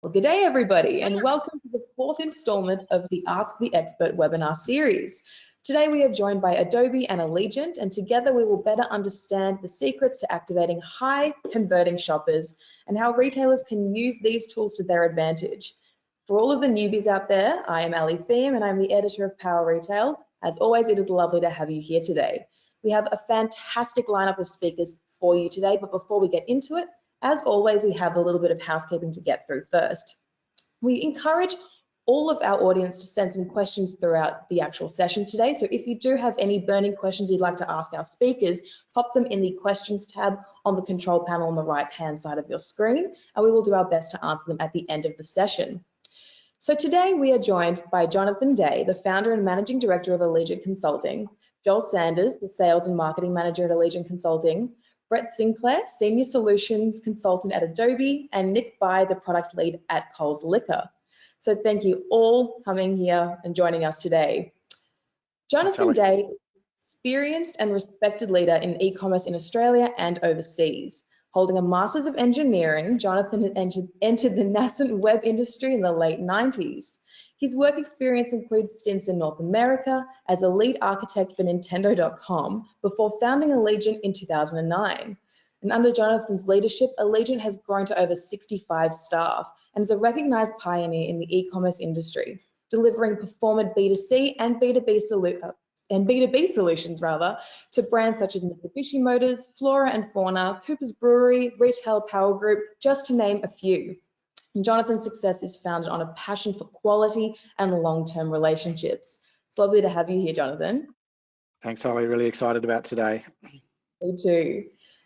Well, good day, everybody, and welcome to the fourth installment of the Ask the Expert webinar series. Today, we are joined by Adobe and Aligent, and together we will better understand the secrets to activating high-converting shoppers and how retailers can use these tools to their advantage. For all of the newbies out there, I am Ali Thiem, and I'm the editor of Pwa Retail. As always, it is lovely to have you here today. We have a fantastic lineup of speakers for you today, but before we get into it, as always, we have a little bit of housekeeping to get through first. We encourage all of our audience to send some questions throughout the actual session today. So if you do have any burning questions you'd like to ask our speakers, pop them in the questions tab on the control panel on the right-hand side of your screen, and we will do our best to answer them at the end of the session. So today we are joined by Jonathan Day, the founder and managing director of Aligent Consulting, Joel Sanders, the sales and marketing manager at Aligent Consulting, Brett Sinclair, Senior Solutions Consultant at Adobe, and Nick Bai, the Product Lead at Coles Liquor. So thank you all coming here and joining us today. Jonathan Day, experienced and respected leader in e-commerce in Australia and overseas. Holding a Masters of Engineering, Jonathan entered the nascent web industry in the late 90s. His work experience includes stints in North America as a lead architect for Nintendo.com before founding Aligent in 2009. And under Jonathan's leadership, Aligent has grown to over 65 staff and is a recognized pioneer in the e-commerce industry, delivering performant B2C and B2B solutions to brands such as Mitsubishi Motors, Flora and Fauna, Cooper's Brewery, Retail Power Group, just to name a few. And Jonathan's success is founded on a passion for quality and long-term relationships. It's lovely to have you here, Jonathan. Thanks, Holly. Really excited about today. Me too.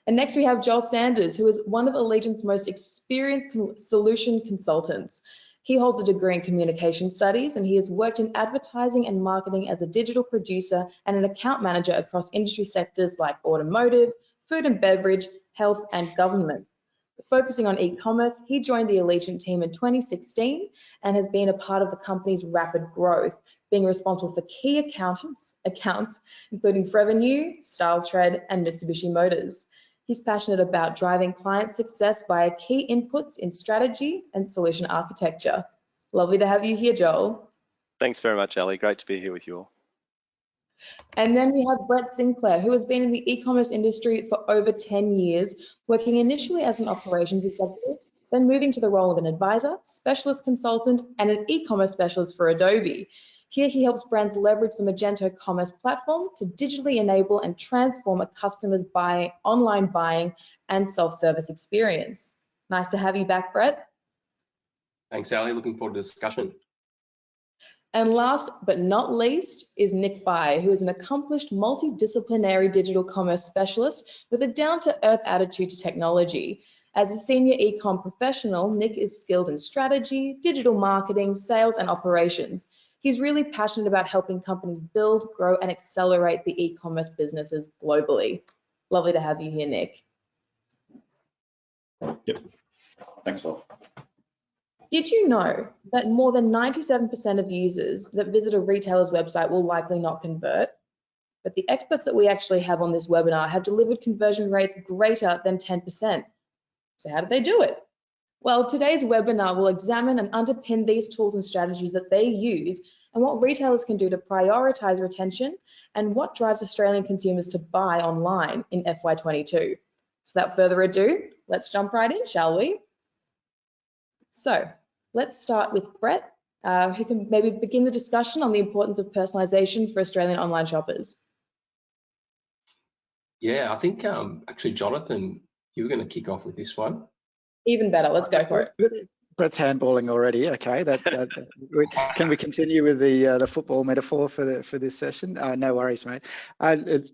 And next we have Joel Sanders, who is one of Aligent's most experienced solution consultants. He holds a degree in communication studies, and he has worked in advertising and marketing as a digital producer and an account manager across industry sectors like automotive, food and beverage, health, and government. Focusing on e-commerce, he joined the Aligent team in 2016 and has been a part of the company's rapid growth, being responsible for key accounts including Forever New, StyleTread, and Mitsubishi Motors. He's passionate about driving client success via key inputs in strategy and solution architecture. Lovely to have you here, Joel. Thanks very much, Ali. Great to be here with you all. And then we have Brett Sinclair, who has been in the e-commerce industry for over 10 years, working initially as an operations executive, then moving to the role of an advisor, specialist consultant, and an e-commerce specialist for Adobe. Here he helps brands leverage the Magento commerce platform to digitally enable and transform a customer's online buying and self-service experience. Nice to have you back, Brett. Thanks, Ali. Looking forward to the discussion. And last but not least is Nick Bai, who is an accomplished multidisciplinary digital commerce specialist with a down-to-earth attitude to technology. As a senior e-com professional, Nick is skilled in strategy, digital marketing, sales, and operations. He's really passionate about helping companies build, grow, and accelerate the e-commerce businesses globally. Lovely to have you here, Nick. Yep. Thanks, Love. Did you know that more than 97% of users that visit a retailer's website will likely not convert? But the experts that we actually have on this webinar have delivered conversion rates greater than 10%. So how did they do it? Well, today's webinar will examine and underpin these tools and strategies that they use and what retailers can do to prioritize retention and what drives Australian consumers to buy online in FY22. So without further ado, let's jump right in, shall we? So let's start with Brett, who can maybe begin the discussion on the importance of personalisation for Australian online shoppers. Yeah, I think actually, Jonathan, you were going to kick off with this one. Even better, let's go for it. Brett's handballing already. Okay, can we continue with the football metaphor for this session? No worries, mate.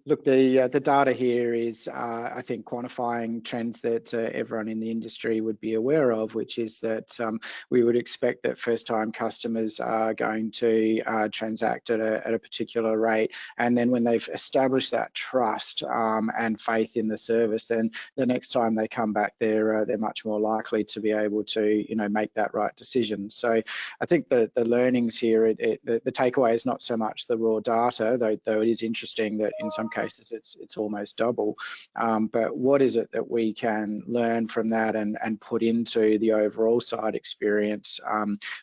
Look, the data here is, I think, quantifying trends that everyone in the industry would be aware of, which is that we would expect that first-time customers are going to transact at a particular rate, and then when they've established that trust and faith in the service, then the next time they come back, they're much more likely to be able to, make that right decision. So I think the learnings here, the takeaway is not so much the raw data, though it is interesting that in some cases it's almost double. But what is it that we can learn from that and put into the overall site experience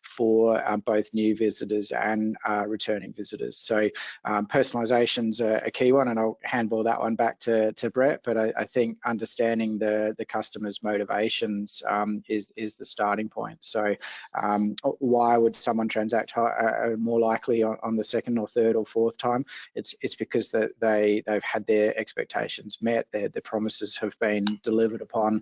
for both new visitors and returning visitors? So personalization's a key one, and I'll handball that one back to Brett, but I think understanding the customer's motivations is the starting point. So why would someone transact more likely on the second or third or fourth time? It's because that they've had their expectations met, their promises have been delivered upon,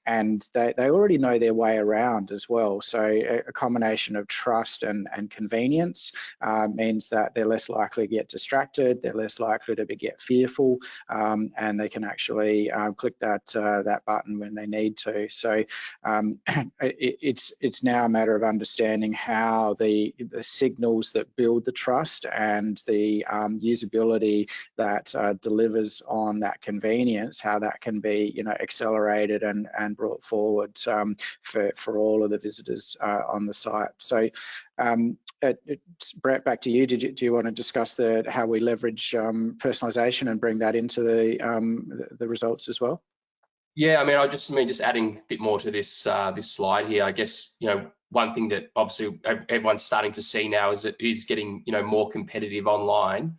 and they already know their way around as well. So a combination of trust and convenience means that they're less likely to get distracted, they're less likely to get fearful, and they can actually click that button when they need to. So it's now a matter of understanding how the signals that build the trust and the usability that delivers on that convenience, how that can be accelerated and brought forward for all of the visitors on the site. So Brett, back to you. Do you want to discuss how we leverage personalization and bring that into the results as well? Yeah, I mean, just adding a bit more to this this slide here. I guess one thing that obviously everyone's starting to see now is that it is getting more competitive online.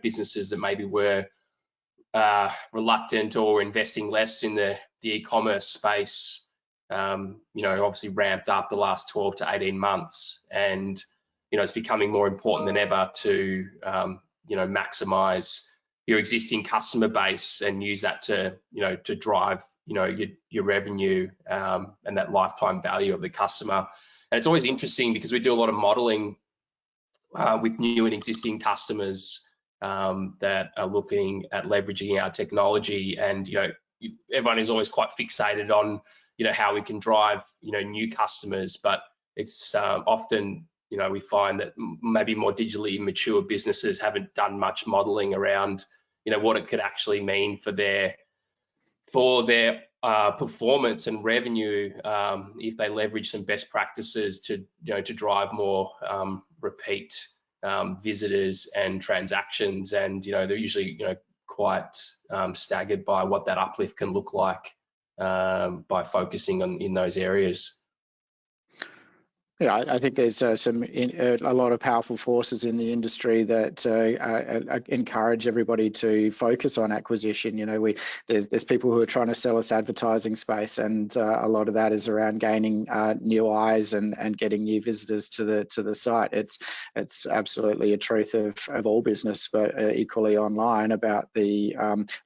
Businesses that maybe were reluctant or investing less in the e-commerce space, obviously ramped up the last 12 to 18 months, and it's becoming more important than ever to maximize your existing customer base and use that to drive your revenue and that lifetime value of the customer. And it's always interesting because we do a lot of modeling with new and existing customers that are looking at leveraging our technology, and everyone is always quite fixated on how we can drive new customers, but it's often we find that maybe more digitally mature businesses haven't done much modeling around what it could actually mean for their performance and revenue if they leverage some best practices to drive more repeat visitors and transactions. And they're usually quite staggered by what that uplift can look like by focusing in those areas. Yeah, I think there's a lot of powerful forces in the industry that encourage everybody to focus on acquisition. There's people who are trying to sell us advertising space, and a lot of that is around gaining new eyes and getting new visitors to the site. It's absolutely a truth of all business, but equally online, about the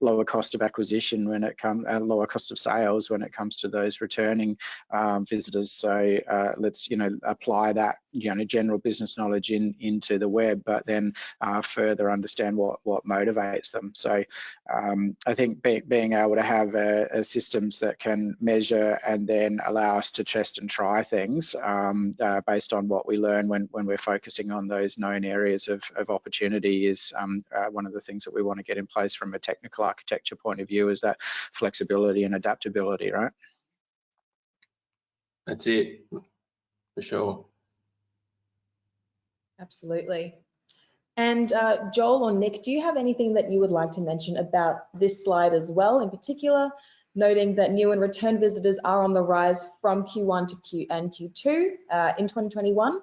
lower cost of acquisition when it comes, lower cost of sales when it comes to those returning visitors. So let's apply that general business knowledge into the web, but then further understand what motivates them. So I think being able to have systems that can measure and then allow us to test and try things based on what we learn when we're focusing on those known areas of opportunity is one of the things that we want to get in place from a technical architecture point of view, is that flexibility and adaptability, right? That's it. For sure. Absolutely. And Joel or Nick, do you have anything that you would like to mention about this slide as well, in particular, noting that new and return visitors are on the rise from Q1 to Q2 in 2021?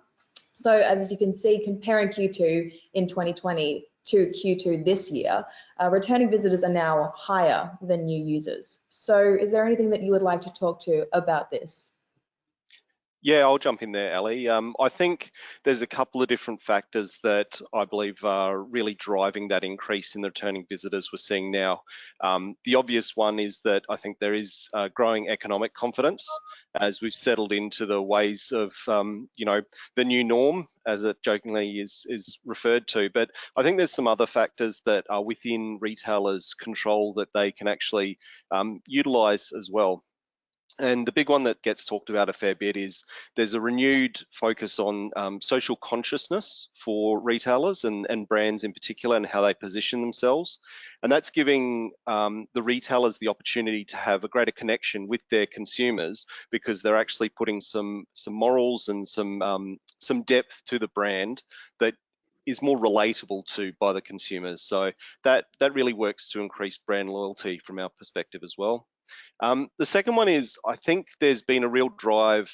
So as you can see, comparing Q2 in 2020 to Q2 this year, returning visitors are now higher than new users. So is there anything that you would like to talk to about this? Yeah, I'll jump in there, Ali. I think there's a couple of different factors that I believe are really driving that increase in the returning visitors we're seeing now. The obvious one is that I think there is growing economic confidence as we've settled into the ways of, the new norm, as it jokingly is referred to. But I think there's some other factors that are within retailers' control that they can actually utilise as well. And the big one that gets talked about a fair bit is there's a renewed focus on social consciousness for retailers and brands in particular, and how they position themselves. And that's giving the retailers the opportunity to have a greater connection with their consumers, because they're actually putting some morals and some depth to the brand that is more relatable to by the consumers. So that really works to increase brand loyalty from our perspective as well. The second one is, I think there's been a real drive,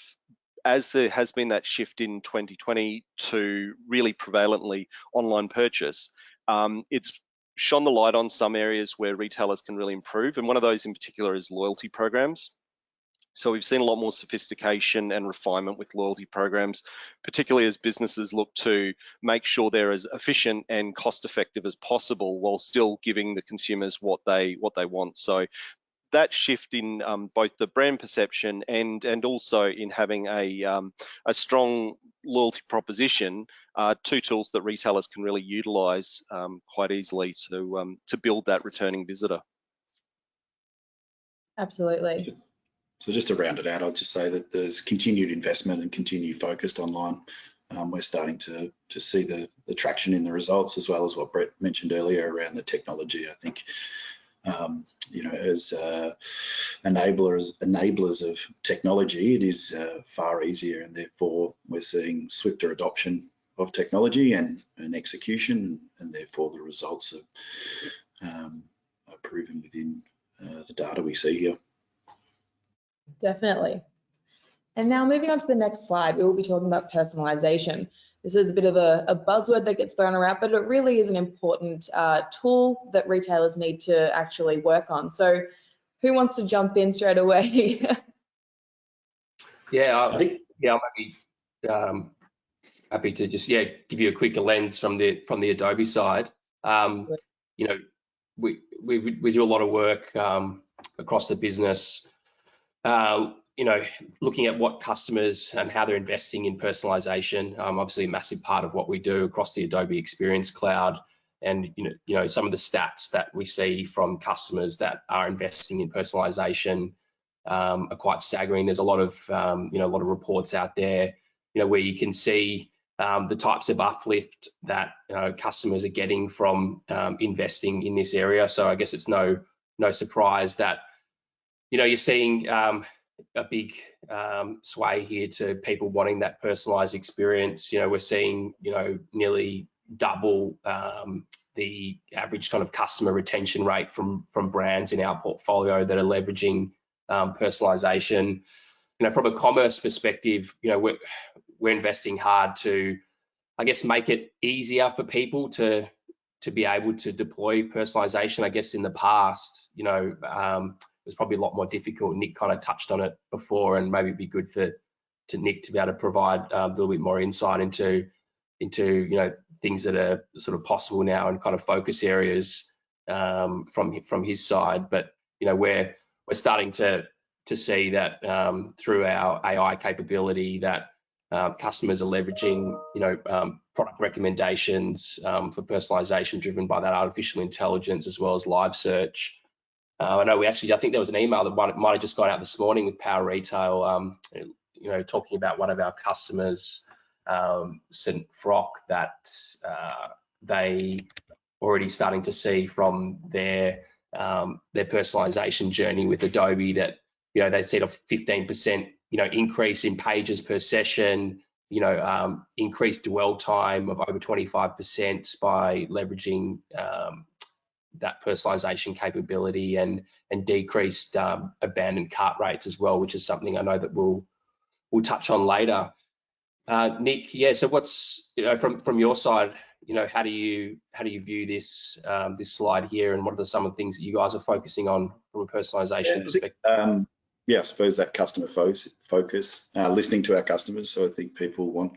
as there has been that shift in 2020 to really prevalently online purchase. It's shone the light on some areas where retailers can really improve, and one of those in particular is loyalty programs. So we've seen a lot more sophistication and refinement with loyalty programs, particularly as businesses look to make sure they're as efficient and cost effective as possible, while still giving the consumers what they want. So that shift in both the brand perception and also in having a strong loyalty proposition are two tools that retailers can really utilise quite easily to build that returning visitor. Absolutely. So just to round it out, I'll just say that there's continued investment and continued focus online. We're starting to see the traction in the results, as well as what Brett mentioned earlier around the technology. I think you know, as enablers of technology, it is far easier, and therefore we're seeing swifter adoption of technology and execution, and therefore the results are proven within the data we see here. Definitely. And now moving on to the next slide, we will be talking about personalization. This is a bit of a buzzword that gets thrown around, but it really is an important tool that retailers need to actually work on. So who wants to jump in straight away? I think I might be happy to just give you a quick lens from the Adobe side. You know, we do a lot of work across the business. You know, looking at what customers and how they're investing in personalization. Obviously a massive part of what we do across the Adobe Experience Cloud, and you know some of the stats that we see from customers that are investing in personalization are quite staggering. There's a lot of you know, a lot of reports out there, you know, where you can see the types of uplift that customers are getting from investing in this area. So I guess it's no surprise that, you know, you're seeing a big sway here to people wanting that personalized experience. You know, we're seeing, you know, nearly double the average kind of customer retention rate from brands in our portfolio that are leveraging personalization. You know, from a commerce perspective, you know, we're investing hard to, I guess, make it easier for people to be able to deploy personalization. I guess in the past, you know, it was probably a lot more difficult. Nick kind of touched on it before, and maybe it'd be good to Nick to be able to provide a little bit more insight into you know, things that are sort of possible now and kind of focus areas from his side. But you know, we're starting to see that through our AI capability that customers are leveraging, you know, product recommendations for personalization driven by that artificial intelligence, as well as live search. I know I think there was an email that might have just gone out this morning with Power Retail, you know, talking about one of our customers, St. Frock, that they already starting to see from their personalization journey with Adobe that, you know, they see a 15%, you know, increase in pages per session, you know, increased dwell time of over 25% by leveraging that personalization capability, and decreased abandoned cart rates as well, which is something I know that we'll touch on later. Nick, so what's, you know, from your side, you know, how do you view this this slide here, and what are some of the things that you guys are focusing on from a personalization perspective? I suppose that customer focus, listening to our customers. So I think people want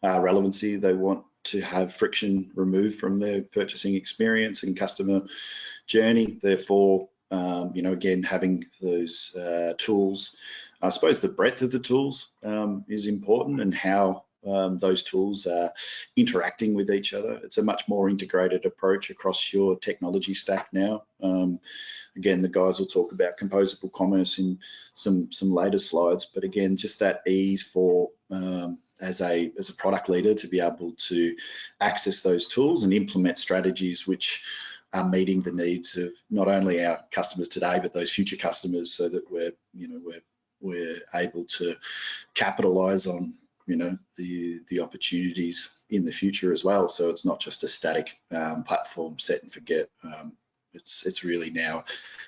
relevancy. They want to have friction removed from their purchasing experience and customer journey. Therefore, you know, again, having those tools, I suppose the breadth of the tools is important, and how those tools are interacting with each other. It's a much more integrated approach across your technology stack now. Again, the guys will talk about composable commerce in some later slides, but again, just that ease for as a product leader to be able to access those tools and implement strategies which are meeting the needs of not only our customers today, but those future customers, so that we're able to capitalize on the opportunities in the future as well. So it's not just a static platform set and forget. It's really now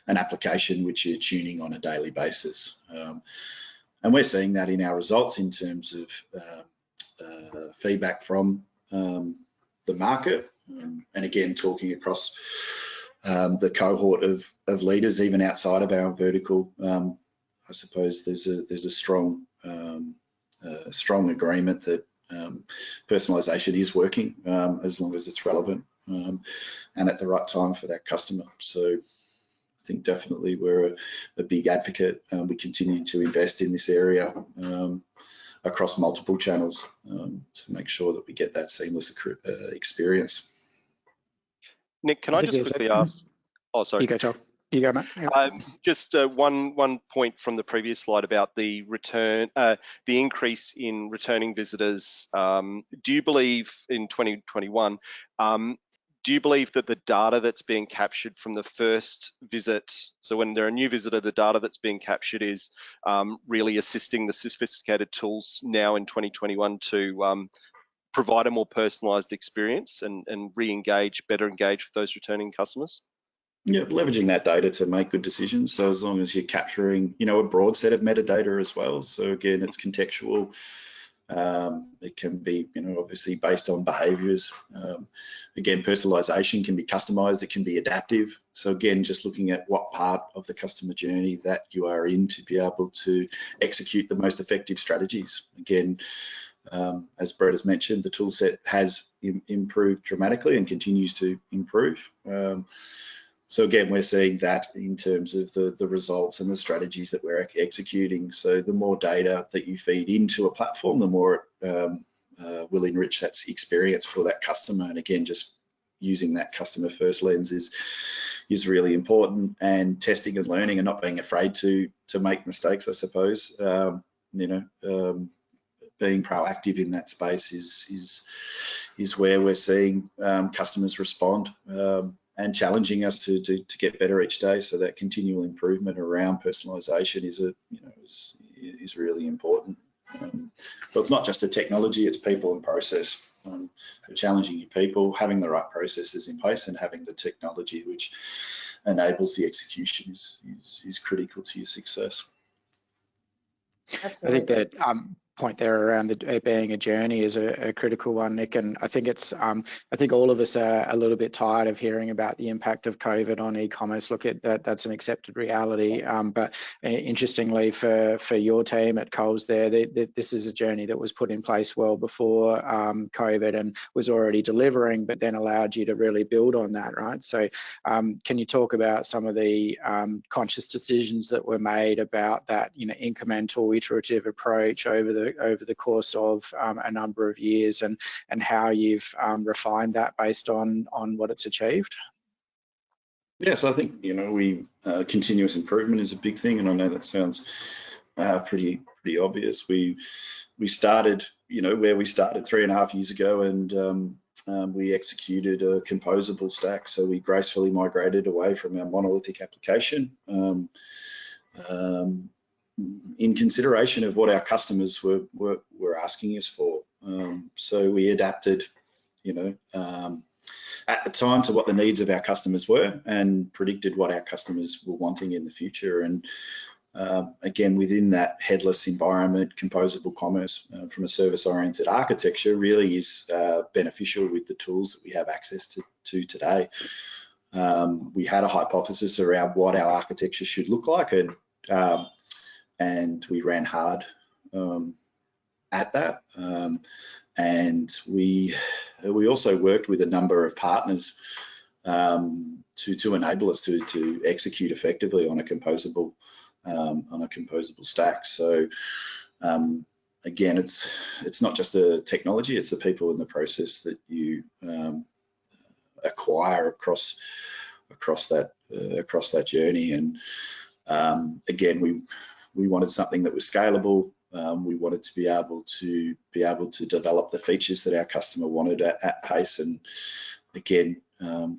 an application which you're tuning on a daily basis. And we're seeing that in our results in terms of feedback from the market. And again, talking across the cohort of leaders, even outside of our vertical, I suppose there's a strong agreement that personalisation is working as long as it's relevant and at the right time for that customer. So I think definitely we're a big advocate. We continue to invest in this area across multiple channels to make sure that we get that seamless experience. Nick, can I just quickly ask? Oh, sorry. You go, Joel. You go, mate. Yep. Just one point from the previous slide about the increase in returning visitors. Do you believe in 2021? Do you believe that the data that's being captured from the first visit, so when they're a new visitor, the data that's being captured is really assisting the sophisticated tools now in 2021 to provide a more personalised experience and better engage with those returning customers? Yeah, leveraging that data to make good decisions. So as long as you're capturing, a broad set of metadata as well. So again, it's contextual. It can be, obviously based on behaviours. Again, personalisation can be customised. It can be adaptive. So again, just looking at what part of the customer journey that you are in to be able to execute the most effective strategies. Again, as Brett has mentioned, the tool set has improved dramatically and continues to improve. So again, we're seeing that in terms of the results and the strategies that we're executing. So the more data that you feed into a platform, the more it will enrich that experience for that customer. And again, just using that customer first lens is really important, and testing and learning and not being afraid to make mistakes, I suppose. Being proactive in that space is where we're seeing customers respond. And challenging us to get better each day. So that continual improvement around personalisation is really important. But it's not just a technology; it's people and process. Challenging your people, having the right processes in place, and having the technology which enables the execution is critical to your success. Absolutely. I think that point there around it being a journey is a critical one, Nick, and I think it's I think all of us are a little bit tired of hearing about the impact of COVID on e-commerce. Look, at that's an accepted reality, but interestingly for your team at Coles there, this is a journey that was put in place well before COVID and was already delivering, but then allowed you to really build on that, right? So can you talk about some of the conscious decisions that were made about that incremental iterative approach over the course of a number of years, and how you've refined that based on what it's achieved? Yeah, so I think continuous improvement is a big thing, and I know that sounds pretty obvious. We started where we started 3.5 years ago, and we executed a composable stack. So we gracefully migrated away from our monolithic application. In consideration of what our customers were asking us for. So we adapted, at the time to what the needs of our customers were, and predicted what our customers were wanting in the future. And again, within that headless environment, composable commerce from a service-oriented architecture really is beneficial with the tools that we have access to today. We had a hypothesis around what our architecture should look like, and we ran hard at that. And we also worked with a number of partners to enable us to execute effectively on a composable stack. So again, it's not just the technology, it's the people in the process that you acquire across that journey. And again, we wanted something that was scalable. We wanted to be able to develop the features that our customer wanted at pace, and again,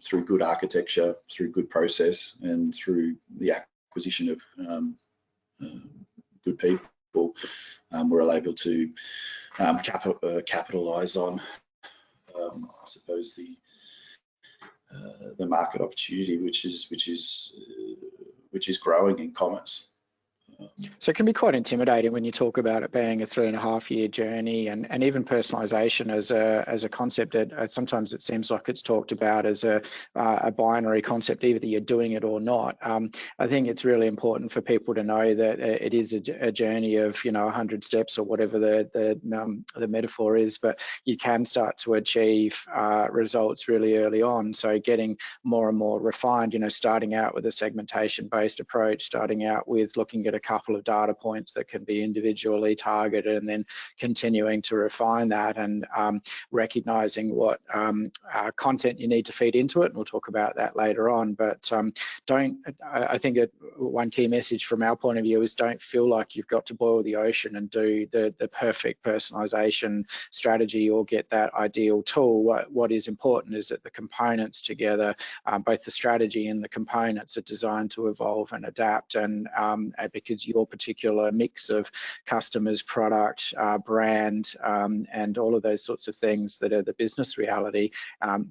through good architecture, through good process, and through the acquisition of good people, we're able to capitalize on, I suppose, the market opportunity, which is growing in commerce. So it can be quite intimidating when you talk about it being a 3.5-year journey, and even personalisation as a concept. Sometimes it seems like it's talked about as a binary concept, either you're doing it or not. I think it's really important for people to know that it is a journey of 100 steps or whatever the metaphor is, but you can start to achieve results really early on. So getting more and more refined, starting out with a segmentation-based approach, starting out with looking at a couple of data points that can be individually targeted, and then continuing to refine that, and recognizing what content you need to feed into it, and we'll talk about that later on. But I think that one key message from our point of view is don't feel like you've got to boil the ocean and do the perfect personalization strategy or get that ideal tool. What is important is that the components together, both the strategy and the components, are designed to evolve and adapt, and because your particular mix of customers, product, brand, and all of those sorts of things that are the business reality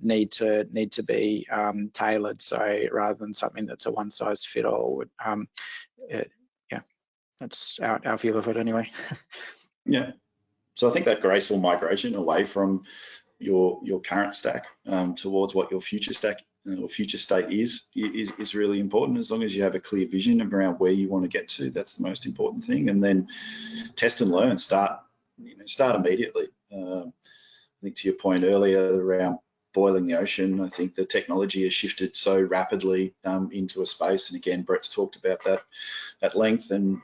need to be tailored. So rather than something that's a one-size-fits-all, yeah, that's our view of it anyway. Yeah. So I think that graceful migration away from your current stack towards what your future stack or future state is really important. As long as you have a clear vision around where you want to get to, that's the most important thing. And then test and learn. Start immediately. I think to your point earlier around boiling the ocean, I think the technology has shifted so rapidly into a space. And again, Brett's talked about that at length. And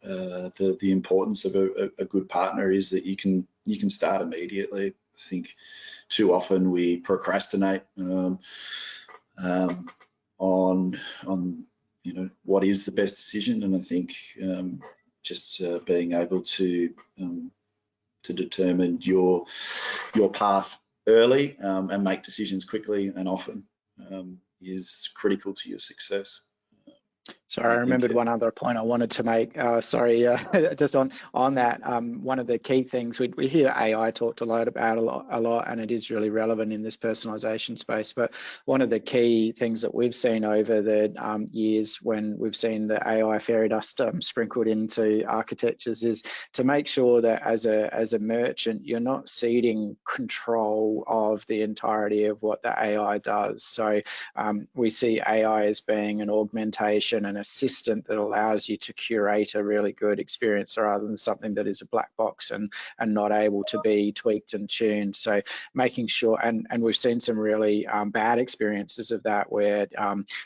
the importance of a good partner is that you can start immediately. I think too often we procrastinate on what is the best decision, and I think just being able to determine your path early and make decisions quickly and often is critical to your success. Sorry, I remembered one other point I wanted to make. Sorry, just on that. One of the key things we hear AI talked a lot about a lot, and it is really relevant in this personalization space. But one of the key things that we've seen over the years when we've seen the AI fairy dust sprinkled into architectures is to make sure that as a merchant you're not ceding control of the entirety of what the AI does. So we see AI as being an augmentation, an assistant that allows you to curate a really good experience rather than something that is a black box and not able to be tweaked and tuned. So making sure, and we've seen some really bad experiences of that, where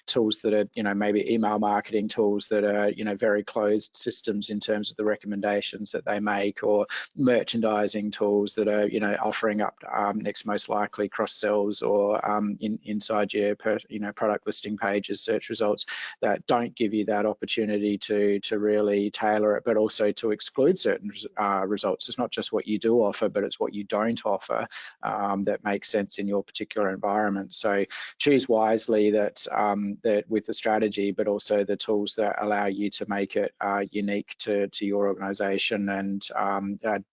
tools that are maybe email marketing tools that are very closed systems in terms of the recommendations that they make, or merchandising tools that are offering up next most likely cross sells or inside your product listing pages, search results that don't give you that opportunity to really tailor it, but also to exclude certain results. It's not just what you do offer, but it's what you don't offer that makes sense in your particular environment. So choose wisely that with the strategy, but also the tools that allow you to make it unique to your organization, and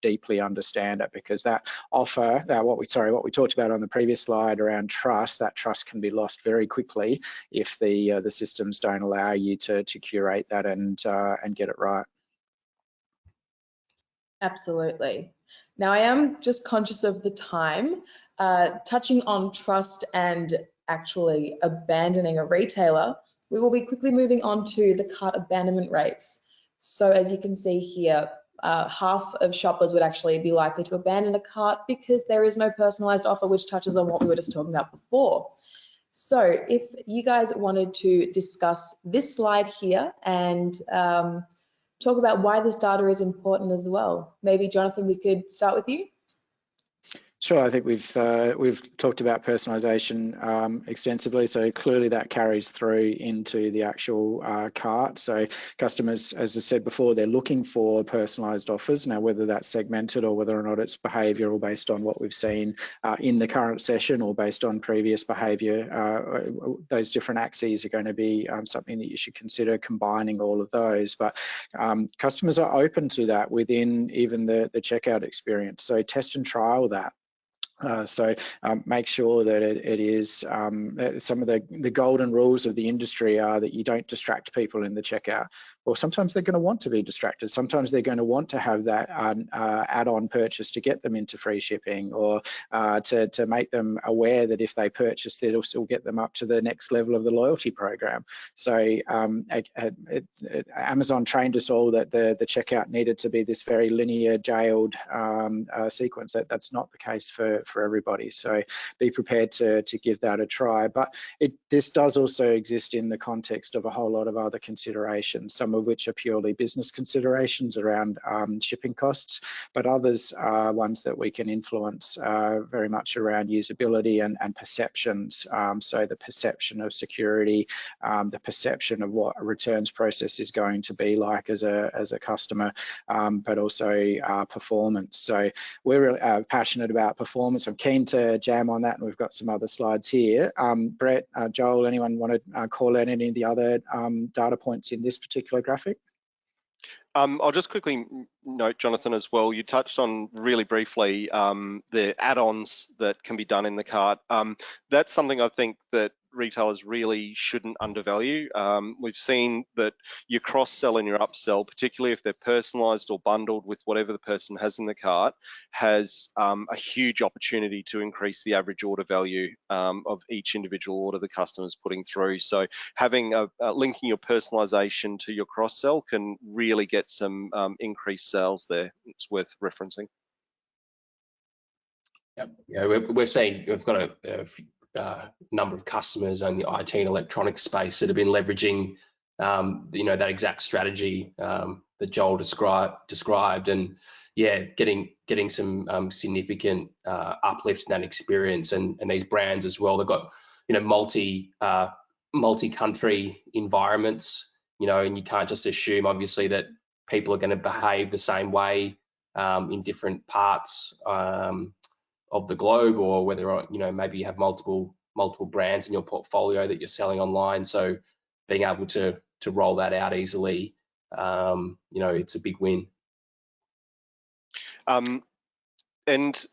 deeply understand it, because that offer, what we talked about on the previous slide around trust, that trust can be lost very quickly if the systems don't allow you to curate that and get it right. Absolutely. Now, I am just conscious of the time. Touching on trust and actually abandoning a retailer, we will be quickly moving on to the cart abandonment rates. So as you can see here, half of shoppers would actually be likely to abandon a cart because there is no personalized offer, which touches on what we were just talking about before. So if you guys wanted to discuss this slide here and talk about why this data is important as well. Maybe Jonathan, we could start with you. Sure, I think we've talked about personalisation extensively, so clearly that carries through into the actual cart. So customers, as I said before, they're looking for personalised offers. Now, whether that's segmented or whether or not it's behavioural based on what we've seen in the current session or based on previous behaviour, those different axes are going to be something that you should consider combining all of those. But customers are open to that within even the checkout experience. So test and trial that. Make sure that it is some of the golden rules of the industry are that you don't distract people in the checkout. Well, sometimes they're going to want to be distracted. Sometimes they're going to want to have that add-on purchase to get them into free shipping, or to make them aware that if they purchase, it'll still get them up to the next level of the loyalty program. So Amazon trained us all that the checkout needed to be this very linear, jailed sequence. That's not the case for everybody. So be prepared to give that a try. But this does also exist in the context of a whole lot of other considerations, some of which are purely business considerations around shipping costs, but others are ones that we can influence very much around usability and perceptions. So the perception of security, the perception of what a returns process is going to be like as a customer, but also performance. So we're really passionate about performance. I'm keen to jam on that, and we've got some other slides here. Brett, Joel, anyone want to call out any of the other data points in this particular graphic? I'll just quickly note, Jonathan, as well, you touched on really briefly the add-ons that can be done in the cart. That's something I think that retailers really shouldn't undervalue. We've seen that your cross-sell and your upsell, particularly if they're personalised or bundled with whatever the person has in the cart, has a huge opportunity to increase the average order value of each individual order the customer's putting through. So having linking your personalisation to your cross-sell can really get some increased sales there. It's worth referencing. Yep. Yeah, we're seeing we've got a number of customers in the IT and electronics space that have been leveraging, that exact strategy that Joel described, and yeah, getting some significant uplift in that experience, and these brands as well. They've got multi-country environments, and you can't just assume obviously that people are going to behave the same way in different parts of the globe, or whether maybe you have multiple brands in your portfolio that you're selling online. So being able to roll that out easily, it's a big win. And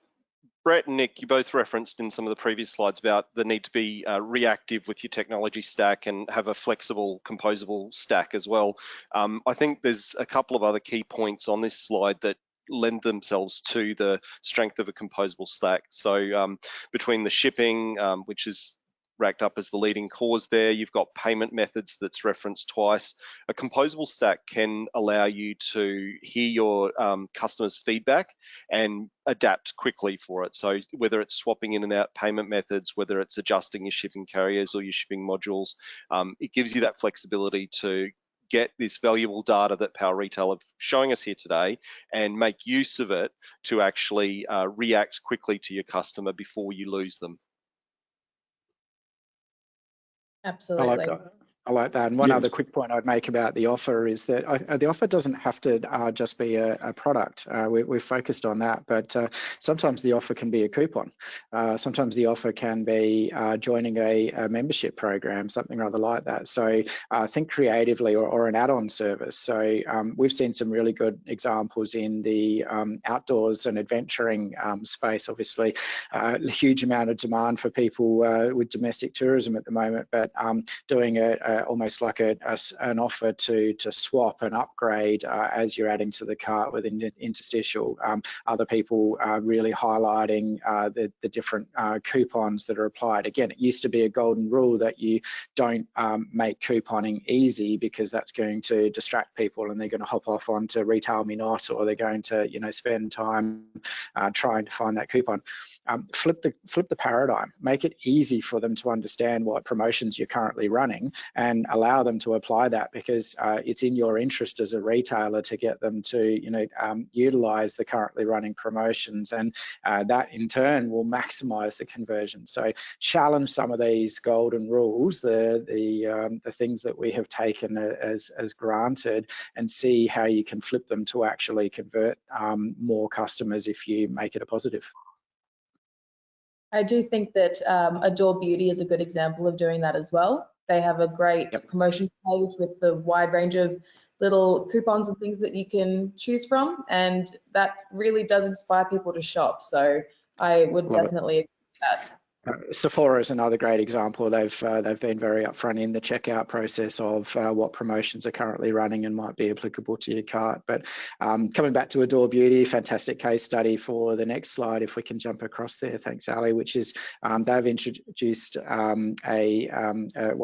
Brett and Nick, you both referenced in some of the previous slides about the need to be reactive with your technology stack and have a flexible, composable stack as well. I think there's a couple of other key points on this slide that lend themselves to the strength of a composable stack. So between the shipping, which is racked up as the leading cause there, you've got payment methods that's referenced twice. A composable stack can allow you to hear your customers' feedback and adapt quickly for it. So whether it's swapping in and out payment methods, whether it's adjusting your shipping carriers or your shipping modules, it gives you that flexibility to get this valuable data that Pwa Retail are showing us here today and make use of it to actually react quickly to your customer before you lose them. Absolutely. I like that. And one other quick point I'd make about the offer is that the offer doesn't have to just be a product. We've focused on that, but sometimes the offer can be a coupon. Sometimes the offer can be joining a membership program, something rather like that. So think creatively, or an add-on service. So we've seen some really good examples in the outdoors and adventuring space. Obviously, a huge amount of demand for people with domestic tourism at the moment, but doing almost like an offer to swap and upgrade as you're adding to the cart with an interstitial. Other people are really highlighting the different coupons that are applied. Again, it used to be a golden rule that you don't make couponing easy, because that's going to distract people and they're going to hop off onto Retail Me Not, or they're going to spend time trying to find that coupon. Flip the paradigm. Make it easy for them to understand what promotions you're currently running, and allow them to apply that, because it's in your interest as a retailer to get them to utilize the currently running promotions, and that in turn will maximize the conversion. So challenge some of these golden rules, the things that we have taken as granted, and see how you can flip them to actually convert more customers if you make it a positive. I do think that Adobe Beauty is a good example of doing that as well. They have a great promotion page with the wide range of little coupons and things that you can choose from, and that really does inspire people to shop. So I would definitely agree with that. Sephora is another great example. They've been very upfront in the checkout process of what promotions are currently running and might be applicable to your cart. But coming back to Adobe Beauty, fantastic case study for the next slide, if we can jump across there. Thanks, Ali. Which is they've introduced what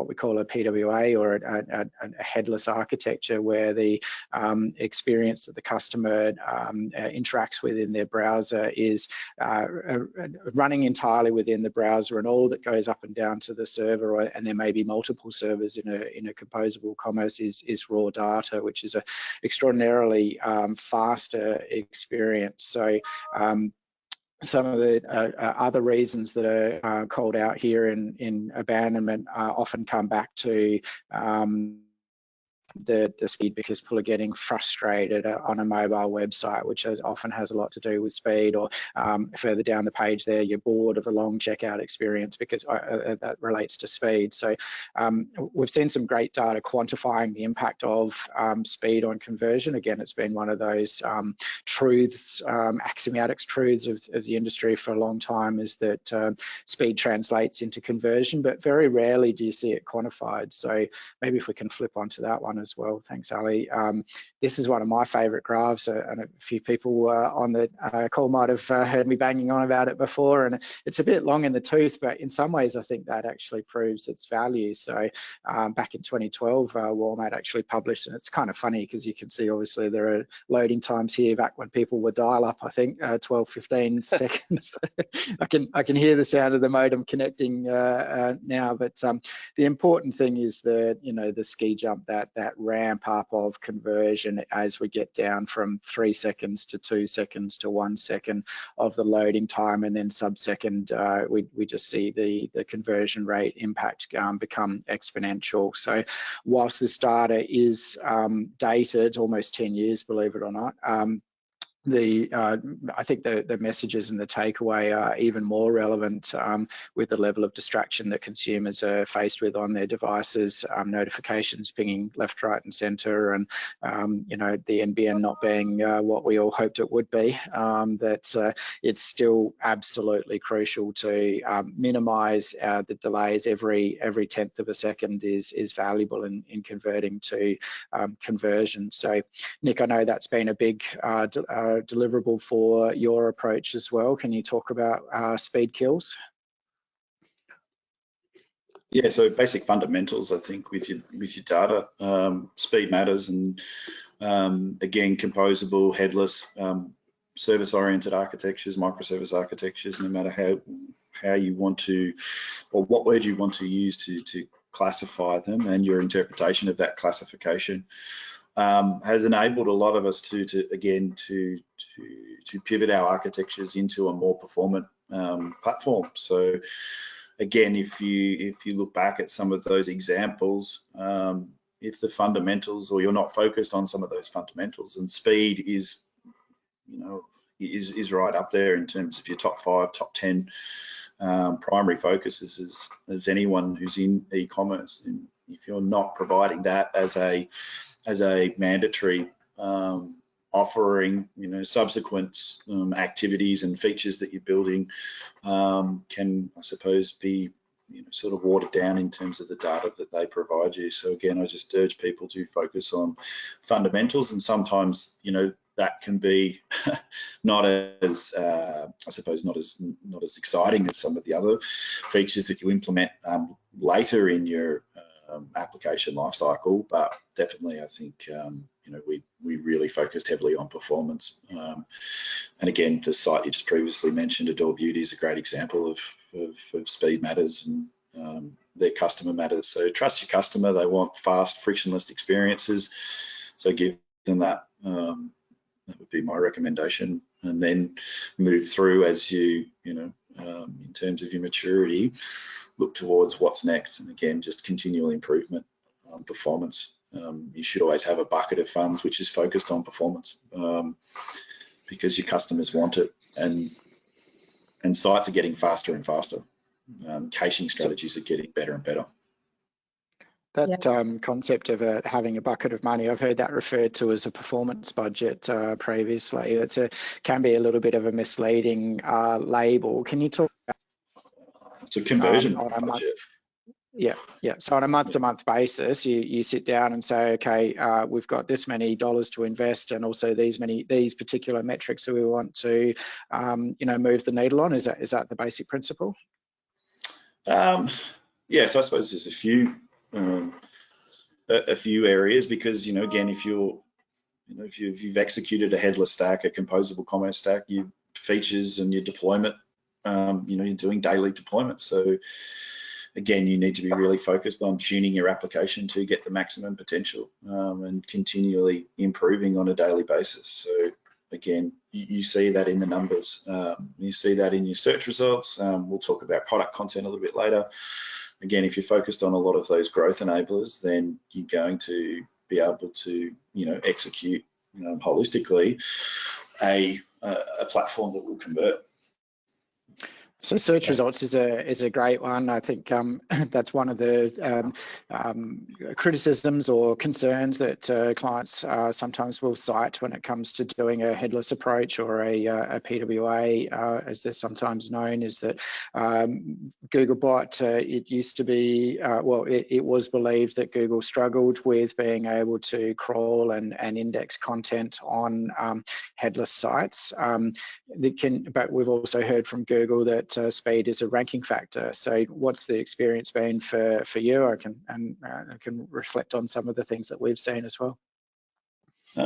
we call a PWA, or a headless architecture, where the experience that the customer interacts with in their browser is running entirely within the browser, and all that goes up and down to the server, and there may be multiple servers in a composable commerce, is raw data, which is a extraordinarily faster experience. So some of the other reasons that are called out here in abandonment often come back to the speed, because people are getting frustrated on a mobile website, which often has a lot to do with speed, or further down the page there, you're bored of a long checkout experience, because that relates to speed. So we've seen some great data quantifying the impact of speed on conversion. Again, it's been one of those truths, axiomatic truths of the industry for a long time, is that speed translates into conversion, but very rarely do you see it quantified. So maybe if we can flip onto that one as well. Thanks, Ali. This is one of my favorite graphs, and a few people on the call might have heard me banging on about it before, and it's a bit long in the tooth, but in some ways I think that actually proves its value. So back in 2012, Walmart actually published, and it's kind of funny because you can see obviously there are loading times here back when people were dial up, I think 12, 15 seconds. I can hear the sound of the modem connecting now, but the important thing is the ski jump, that ramp up of conversion as we get down from 3 seconds to 2 seconds to 1 second of the loading time, and then sub-second we just see the conversion rate impact become exponential. So whilst this data is dated, almost 10 years, believe it or not, I think the messages and the takeaway are even more relevant with the level of distraction that consumers are faced with on their devices, notifications pinging left, right and centre, and the NBN not being what we all hoped it would be, that it's still absolutely crucial to minimise the delays. Every tenth of a second is valuable in converting to conversion. So Nick, I know that's been a big deliverable for your approach as well. Can you talk about speed kills? Yeah, so basic fundamentals, I think, with your data, speed matters, and again, composable, headless, service-oriented architectures, microservice architectures, no matter how you want to, or what word you want to use to classify them, and your interpretation of that classification has enabled a lot of us to pivot our architectures into a more performant platform. So again, if you look back at some of those examples, if the fundamentals, or you're not focused on some of those fundamentals, and speed is right up there in terms of your top 5, top 10 primary focuses as anyone who's in e-commerce. And if you're not providing that as a mandatory offering, subsequent activities and features that you're building can, I suppose, be sort of watered down in terms of the data that they provide you. So again, I just urge people to focus on fundamentals, and sometimes that can be not as I suppose not as exciting as some of the other features that you implement later in your application lifecycle, but definitely I think we really focused heavily on performance. And again, the site you just previously mentioned, Adobe Beauty, is a great example of speed matters, and their customer matters. So trust your customer. They want fast, frictionless experiences. So give them that. That would be my recommendation. And then move through as you know, in terms of your maturity, look towards what's next. And again, just continual improvement on performance. You should always have a bucket of funds which is focused on performance, because your customers want it, and sites are getting faster and faster. Caching strategies are getting better and better. That concept of having a bucket of money, I've heard that referred to as a performance budget previously. It's can be a little bit of a misleading label. Can you talk about it's a conversion budget? Yeah. So on a month-to-month basis, you sit down and say, okay, we've got this many dollars to invest, and also these particular metrics that we want to, move the needle on. Is that the basic principle? Yes, I suppose there's a few areas, because again, if you've executed a headless stack, a composable commerce stack, your features and your deployment, you're doing daily deployment. So again, you need to be really focused on tuning your application to get the maximum potential, and continually improving on a daily basis. So again, you see that in the numbers. You see that in your search results. We'll talk about product content a little bit later. Again, if you're focused on a lot of those growth enablers, then you're going to be able to, execute holistically a platform that will convert. So search results is a great one. I think that's one of the criticisms or concerns that clients sometimes will cite when it comes to doing a headless approach, or a PWA, as they're sometimes known, is that Googlebot, it used to be, it was believed that Google struggled with being able to crawl and index content on headless sites. But we've also heard from Google that speed is a ranking factor. So what's the experience been for you? I can reflect on some of the things that we've seen as well.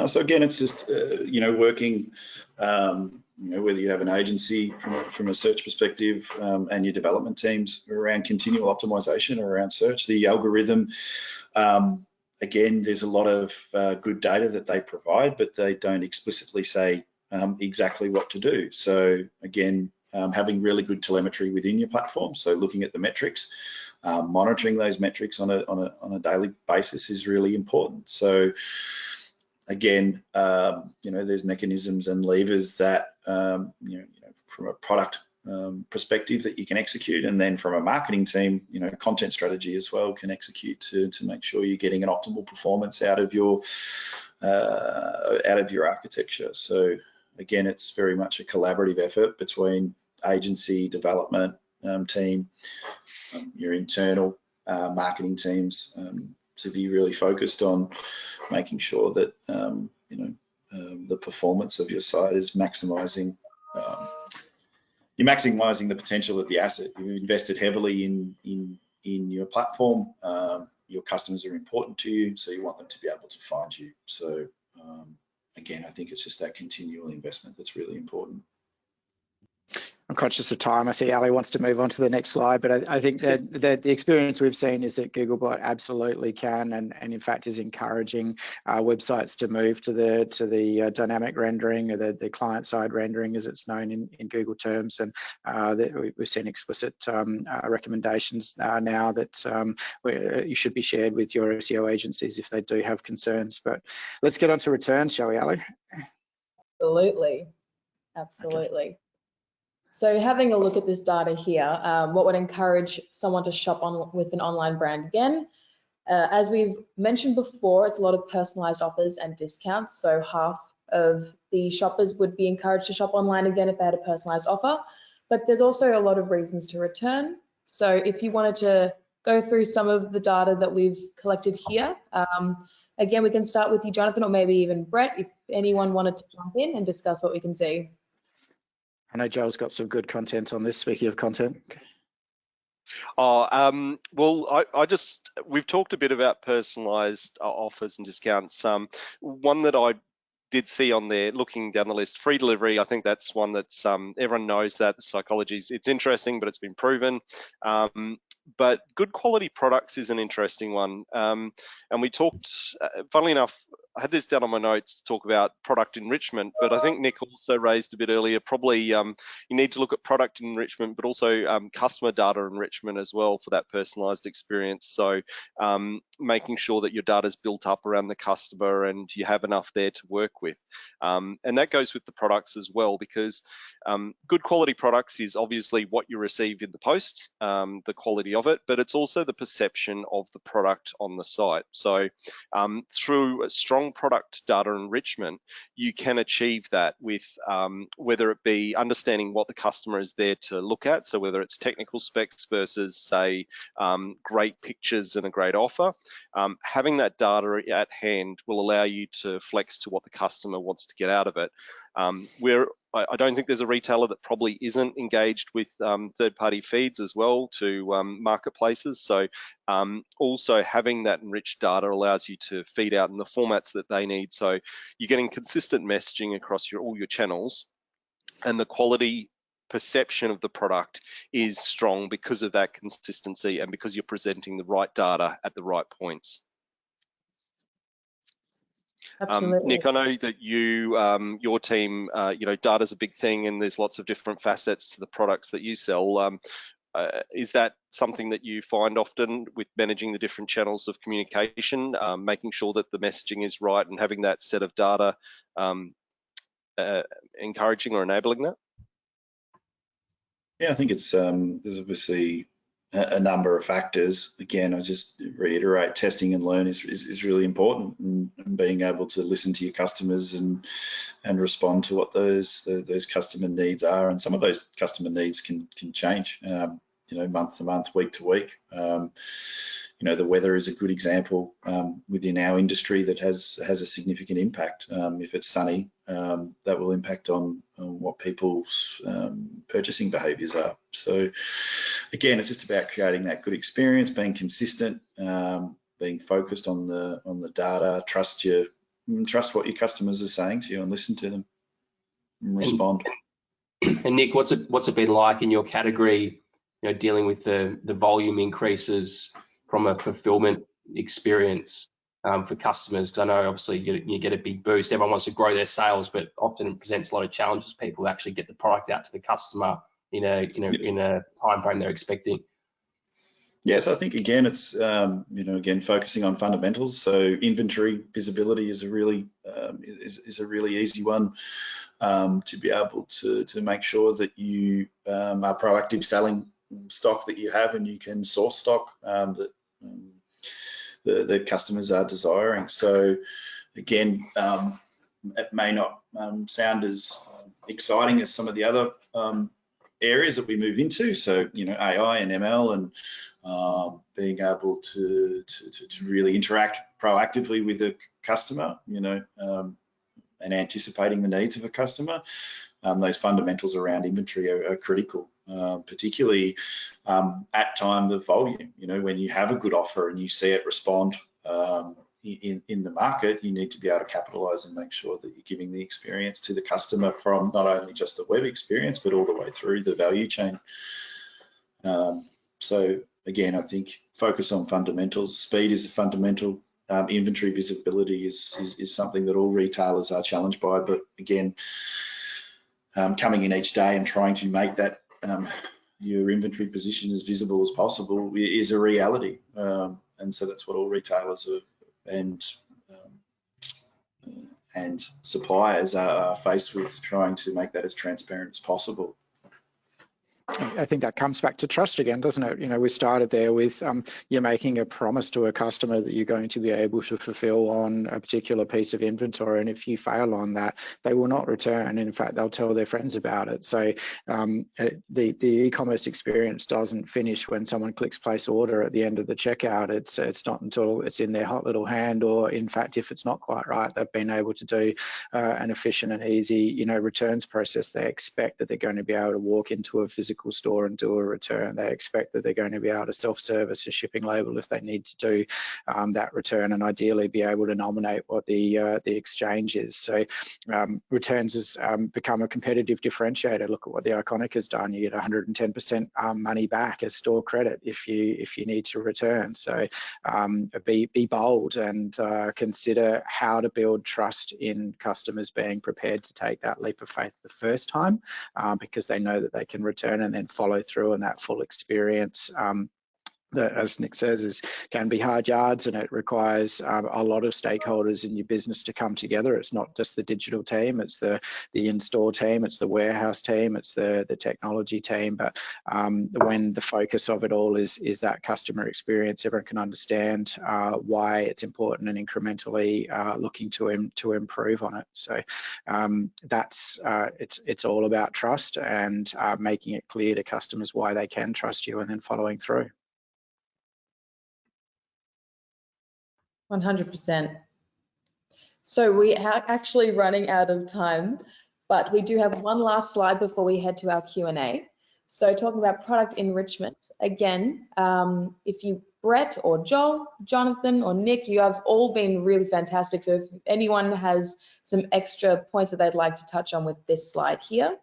So again, it's just working, whether you have an agency from a search perspective, and your development teams around continual optimization around search. The algorithm, again, there's a lot of good data that they provide, but they don't explicitly say exactly what to do. So again, having really good telemetry within your platform, so looking at the metrics, monitoring those metrics on a daily basis is really important. So again, there's mechanisms and levers that from a product perspective that you can execute, and then from a marketing team, content strategy as well can execute to make sure you're getting an optimal performance out of your architecture. So again, it's very much a collaborative effort between agency, development team, your internal marketing teams, to be really focused on making sure that the performance of your site is maximizing. You're maximizing the potential of the asset. You've invested heavily in your platform. Your customers are important to you, so you want them to be able to find you. So again, I think it's just that continual investment that's really important. I'm conscious of time. I see Ali wants to move on to the next slide, but I think that the experience we've seen is that Googlebot absolutely can, and in fact is encouraging websites to move to the dynamic rendering, or the client-side rendering, as it's known in Google terms. And we've seen explicit recommendations now that you should be shared with your SEO agencies if they do have concerns. But let's get on to returns, shall we, Ali? Absolutely. Okay. So having a look at this data here, what would encourage someone to shop with an online brand again? As we've mentioned before, it's a lot of personalized offers and discounts. So half of the shoppers would be encouraged to shop online again if they had a personalized offer. But there's also a lot of reasons to return. So if you wanted to go through some of the data that we've collected here, again, we can start with you, Jonathan, or maybe even Brett, if anyone wanted to jump in and discuss what we can see. I know Joel's got some good content on this, speaking of content. Well, we've talked a bit about personalized offers and discounts. One that I did see on there, looking down the list, free delivery, I think that's one that's, everyone knows that the psychology, it's interesting, but it's been proven. But good quality products is an interesting one. And we talked, funnily enough, I had this down on my notes to talk about product enrichment, but I think Nick also raised a bit earlier, probably you need to look at product enrichment, but also customer data enrichment as well for that personalized experience. So making sure that your data is built up around the customer and you have enough there to work with. And that goes with the products as well, because good quality products is obviously what you receive in the post, the quality of it, but it's also the perception of the product on the site. So through a strong product data enrichment, you can achieve that with whether it be understanding what the customer is there to look at, so whether it's technical specs versus, say, great pictures and a great offer. Having that data at hand will allow you to flex to what the customer wants to get out of it. I don't think there's a retailer that probably isn't engaged with third-party feeds as well to marketplaces. So also having that enriched data allows you to feed out in the formats that they need. So you're getting consistent messaging across all your channels, and the quality perception of the product is strong because of that consistency and because you're presenting the right data at the right points. Nick, I know that your team, data's a big thing, and there's lots of different facets to the products that you sell. Is that something that you find often with managing the different channels of communication, making sure that the messaging is right and having that set of data encouraging or enabling that? Yeah, I think it's there's obviously a number of factors. Again, I just reiterate, testing and learn is really important, and being able to listen to your customers and respond to what those customer needs are. And some of those customer needs can change, month to month, week to week. The weather is a good example within our industry that has a significant impact. If it's sunny, that will impact on what people's purchasing behaviours are. So again, it's just about creating that good experience, being consistent, being focused on the data, trust what your customers are saying to you and listen to them and respond. And Nick, what's it been like in your category, dealing with the volume increases from a fulfillment experience for customers? Because I know obviously you get a big boost. Everyone wants to grow their sales, but often it presents a lot of challenges. People actually get the product out to the customer in a time frame they're expecting. Yes, I think again it's again focusing on fundamentals. So inventory visibility is a really easy one to be able to make sure that you are proactive selling stock that you have, and you can source stock that the customers are desiring. So again, it may not sound as exciting as some of the other areas that we move into. So AI and ML and being able to really interact proactively with the customer, and anticipating the needs of a customer. Those fundamentals around inventory are critical, particularly at time of volume. When you have a good offer and you see it respond in the market, you need to be able to capitalize and make sure that you're giving the experience to the customer from not only just the web experience, but all the way through the value chain. So again, I think focus on fundamentals. Speed is a fundamental. Inventory visibility is something that all retailers are challenged by, but again, coming in each day and trying to make that your inventory position as visible as possible is a reality. And so that's what all retailers and suppliers are faced with, trying to make that as transparent as possible. I think that comes back to trust again, doesn't it? We started there with you're making a promise to a customer that you're going to be able to fulfill on a particular piece of inventory, and if you fail on that, they will not return. In fact, they'll tell their friends about it. So the e-commerce experience doesn't finish when someone clicks place order at the end of the checkout. It's not until it's in their hot little hand, or in fact, if it's not quite right, they've been able to do an efficient and easy returns process. They expect that they're going to be able to walk into a physical physical store and do a return. They expect that they're going to be able to self-service a shipping label if they need to do that return, and ideally be able to nominate what the exchange is. So returns has become a competitive differentiator. Look at what the Iconic has done. You get 110% money back as store credit if you need to return. So be bold and consider how to build trust in customers being prepared to take that leap of faith the first time, because they know that they can return and then follow through on that full experience. That, as Nick says, can be hard yards, and it requires a lot of stakeholders in your business to come together. It's not just the digital team, it's the in-store team, it's the warehouse team, it's the technology team. But when the focus of it all is that customer experience, everyone can understand why it's important and incrementally looking to improve on it. So it's all about trust and making it clear to customers why they can trust you, and then following through. 100%. So we are actually running out of time, but we do have one last slide before we head to our Q&A. So talking about product enrichment, again, if you, Brett or Joel, Jonathan or Nick, you have all been really fantastic. So if anyone has some extra points that they'd like to touch on with this slide here.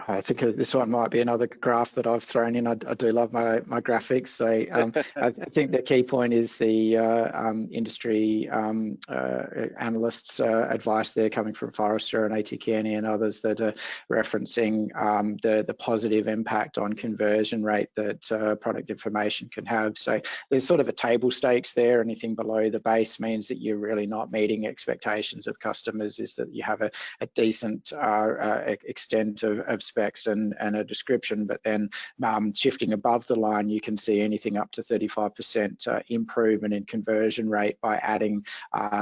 I think this one might be another graph that I've thrown in. I do love my graphics. So I think the key point is the industry analysts' advice there coming from Forrester and A.T. Kearney and others that are referencing the positive impact on conversion rate that product information can have. So there's sort of a table stakes there. Anything below the base means that you're really not meeting expectations of customers, is that you have a decent extent of specs and a description, but then shifting above the line, you can see anything up to 35% improvement in conversion rate by adding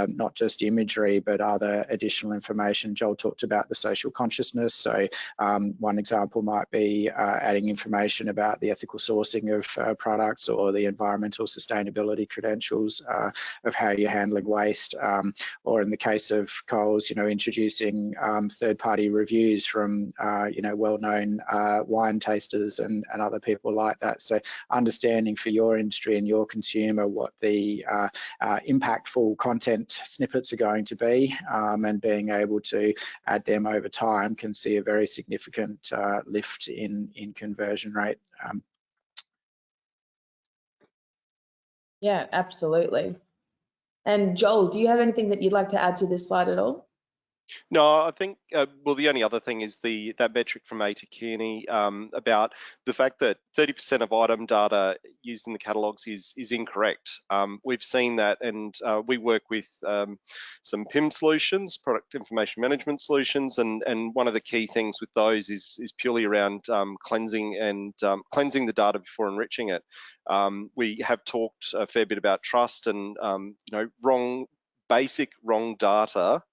not just imagery, but other additional information. Joel talked about the social consciousness. So one example might be adding information about the ethical sourcing of products, or the environmental sustainability credentials of how you're handling waste, or in the case of Coles, introducing third-party reviews from well-known wine tasters and other people like that. So understanding for your industry and your consumer what the impactful content snippets are going to be, and being able to add them over time can see a very significant lift in conversion rate. Yeah, absolutely. And Joel, do you have anything that you'd like to add to this slide at all? No, I think, well, the only other thing is that metric from A.T. Kearney about the fact that 30% of item data used in the catalogues is incorrect. We've seen that, and we work with some PIM solutions, product information management solutions, and one of the key things with those is purely around cleansing the data before enriching it. We have talked a fair bit about trust, and basic wrong data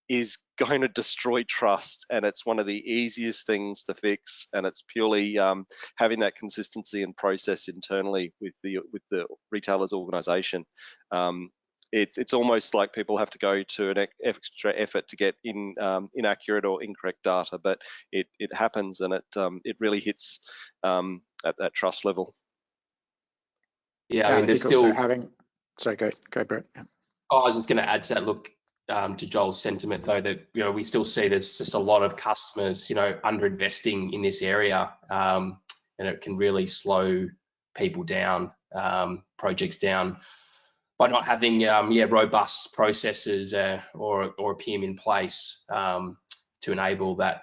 is going to destroy trust, and it's one of the easiest things to fix, and it's purely having that consistency and process internally with the retailer's organization. It's almost like people have to go to an extra effort to get inaccurate or incorrect data, but it happens, and it really hits at that trust level. Yeah, I mean, there's still sorry, go Brett. Yeah. I was just going to add to that. Look, to Joel's sentiment, though, that we still see there's just a lot of customers underinvesting in this area, and it can really slow people down, projects down, by not having robust processes or a PM in place to enable that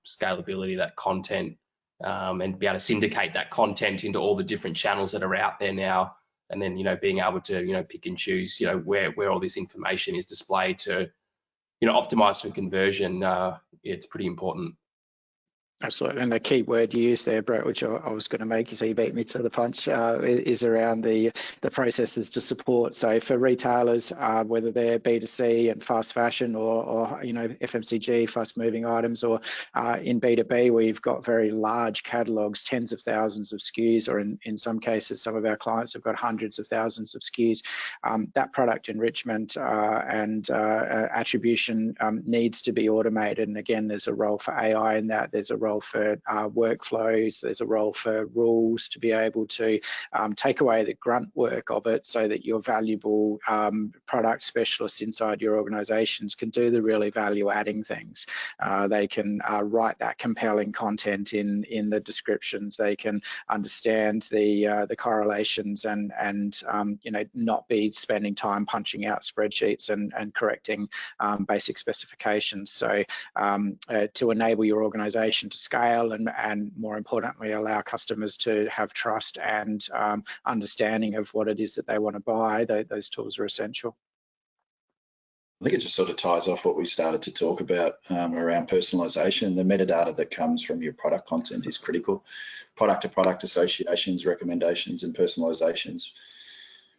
scalability, that content, and be able to syndicate that content into all the different channels that are out there now. And then, being able to, pick and choose, where all this information is displayed to, optimize for conversion. It's pretty important. Absolutely, and the key word you used there, Brett, which I was going to make you, so you beat me to the punch, is around the processes to support. So for retailers, whether they're B2C and fast fashion, or FMCG, fast moving items, or in B2B, we've got very large catalogs, tens of thousands of SKUs, or in some cases, some of our clients have got hundreds of thousands of SKUs. That product enrichment and attribution needs to be automated, and again, there's a role for AI in that. There's a role for workflows, there's a role for rules to be able to take away the grunt work of it so that your valuable product specialists inside your organizations can do the really value adding things. They can write that compelling content in the descriptions. They can understand the correlations and you know, not be spending time punching out spreadsheets and correcting basic specifications. So to enable your organization to scale and more importantly allow customers to have trust and understanding of what it is that they want to buy, those tools are essential. I think it just sort of ties off what we started to talk about around personalisation. The metadata that comes from your product content is critical. Product to product associations, recommendations, and personalisations.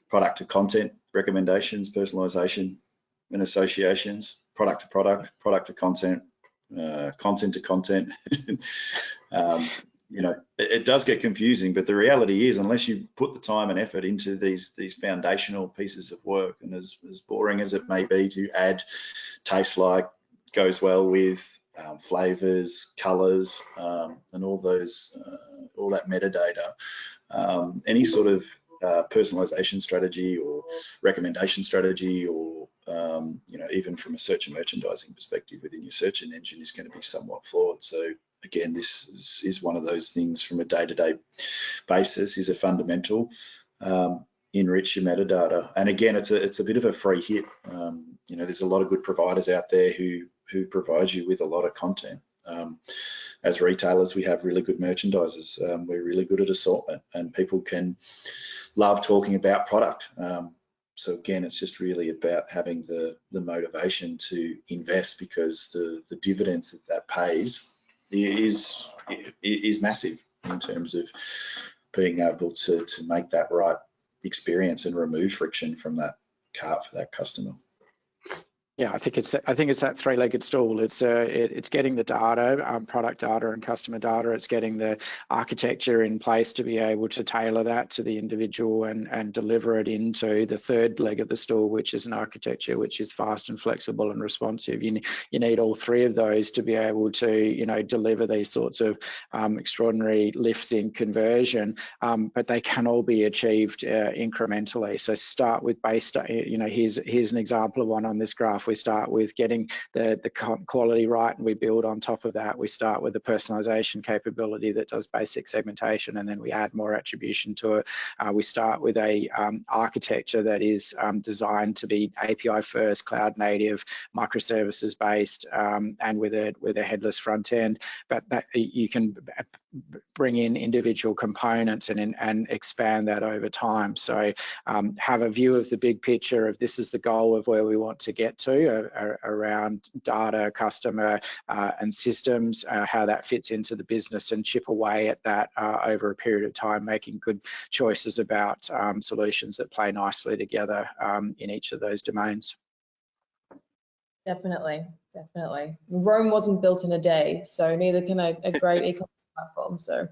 Product to content, recommendations, personalisation, and associations. Product to product, product to content, content to content. You know, it does get confusing, but the reality is, unless you put the time and effort into these foundational pieces of work, and as boring as it may be to add taste like, goes well with, flavors, colors, and all those, all that metadata, any sort of personalization strategy or recommendation strategy, or you know, even from a search and merchandising perspective within your search engine is going to be somewhat flawed. So again, this is one of those things from a day-to-day basis is a fundamental. Enrich your metadata, and again, it's a bit of a free hit. You know, there's a lot of good providers out there who provide you with a lot of content. As retailers, we have really good merchandisers. We're really good at assortment, and people can love talking about product. So again, it's just really about having the motivation to invest, because the dividends that pays is massive in terms of being able to make that right experience and remove friction from that cart for that customer. Yeah, I think it's that three-legged stool. It's getting the data, product data and customer data. It's getting the architecture in place to be able to tailor that to the individual and deliver it into the third leg of the stool, which is an architecture which is fast and flexible and responsive. You need all three of those to be able to, you know, deliver these sorts of extraordinary lifts in conversion, but they can all be achieved incrementally. So start with base, you know, here's an example of one on this graph. We start with getting the quality right, and we build on top of that. We start with the personalization capability that does basic segmentation, and then we add more attribution to it. We start with a architecture that is designed to be API first, cloud native, microservices based, and with a headless front end. But that you can bring in individual components and expand that over time. So have a view of the big picture of this is the goal of where we want to get to around data, customer, and systems, how that fits into the business, and chip away at that over a period of time, making good choices about solutions that play nicely together in each of those domains. Definitely. Rome wasn't built in a day, so neither can a great e-commerce platform. So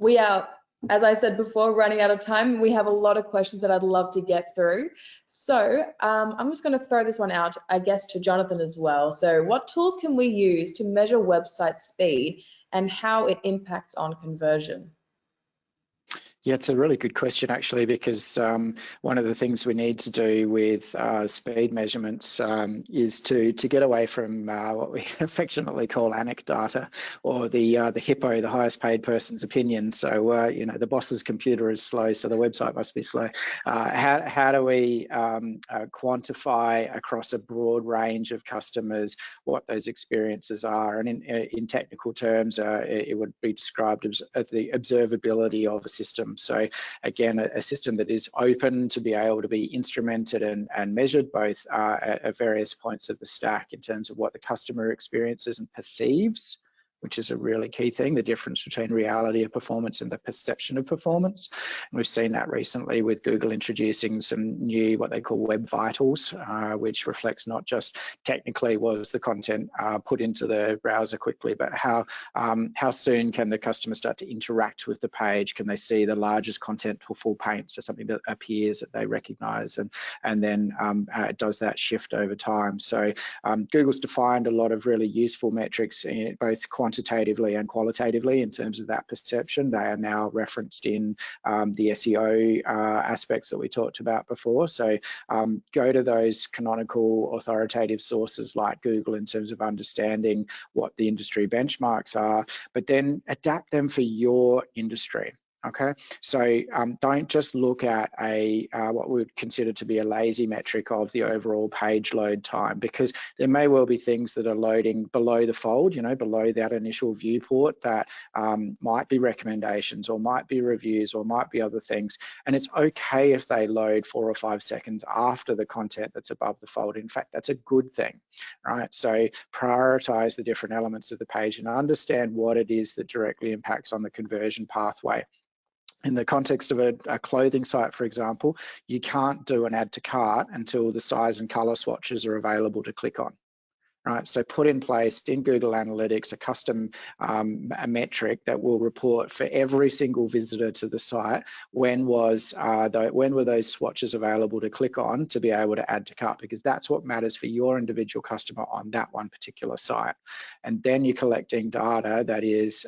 we are, as I said before, running out of time. We have a lot of questions that I'd love to get through. So I'm just going to throw this one out, I guess, to Jonathan as well. So what tools can we use to measure website speed and how it impacts on conversion? Yeah, it's a really good question, actually, because one of the things we need to do with speed measurements is to get away from what we affectionately call anecdata, or the hippo, the highest paid person's opinion. So, you know, the boss's computer is slow, so the website must be slow. How do we quantify across a broad range of customers what those experiences are? And in technical terms, it would be described as the observability of a system. So again, a system that is open to be able to be instrumented and measured both at various points of the stack in terms of what the customer experiences and perceives which is a really key thing, the difference between reality of performance and the perception of performance. And we've seen that recently with Google introducing some new, what they call web vitals, which reflects not just technically was the content put into the browser quickly, but how soon can the customer start to interact with the page? Can they see the largest content for full paint, so something that appears that they recognize, and then does that shift over time? So Google's defined a lot of really useful metrics, both quantitatively and qualitatively, in terms of that perception. They are now referenced in the SEO aspects that we talked about before. So go to those canonical authoritative sources like Google in terms of understanding what the industry benchmarks are, but then adapt them for your industry. Okay, so don't just look at what we would consider to be a lazy metric of the overall page load time, because there may well be things that are loading below the fold, below that initial viewport, that might be recommendations or might be reviews or might be other things. And it's okay if they load 4 or 5 seconds after the content that's above the fold. In fact, that's a good thing, right? So prioritize the different elements of the page and understand what it is that directly impacts on the conversion pathway. In the context of a clothing site, for example, you can't do an add to cart until the size and color swatches are available to click on. Right, so put in place in Google Analytics a custom a metric that will report for every single visitor to the site when were those swatches available to click on to be able to add to cart, because that's what matters for your individual customer on that one particular site. And then you're collecting data that is